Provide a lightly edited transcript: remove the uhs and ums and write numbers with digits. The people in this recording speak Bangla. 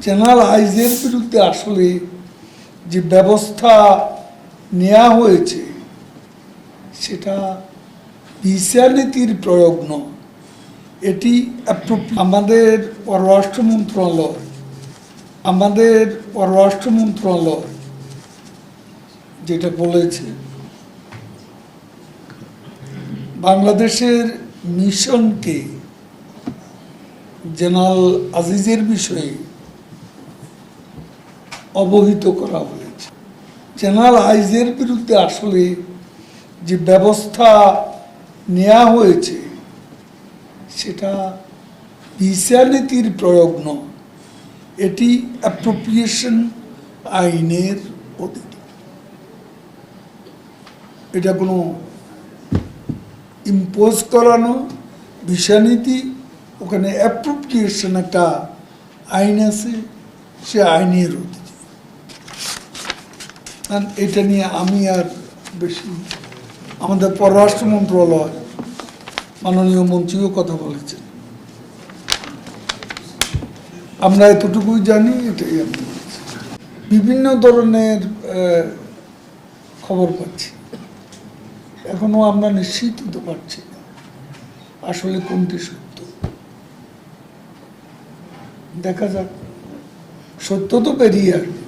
জেনারেল আইজের বিরুদ্ধে আসলে যে ব্যবস্থা নেওয়া হয়েছে সেটা বিচার নীতির প্রয়োগ নয়, এটি আমাদের পররাষ্ট্র মন্ত্রণালয় যেটা বলেছে বাংলাদেশের মিশনকে জেনারেল আজিজের বিষয়ে অবহিত করা হয়েছে। জেনারেল আইজের বিরুদ্ধে আসলে যে ব্যবস্থা নেওয়া হয়েছে সেটা বিচার নীতির প্রয়োগ নয়, এটি অ্যাপ্রোপ্রিয়েশন আইনের অধীনে। এটা কোনো ইম্পোজ করানো বিষয়নীতি, ওখানে অ্যাপ্রোপ্রিয়েশন একটা আইন আছে, সে আইনের অধীনে। আর এটা নিয়ে আমি আর বেশি, আমাদের পররাষ্ট্র মন্ত্রণালয় মাননীয় মন্ত্রীও কথা বলেছেন, আমরা এতটুকুই জানি, এটাই আমি বলছি। বিভিন্ন ধরনের খবর পাচ্ছি, এখনো আমরা নিশ্চিত হতে পারছি না আসলে কোনটি সত্য। দেখা যাক, সত্য তো বেরিয়ে আসবে।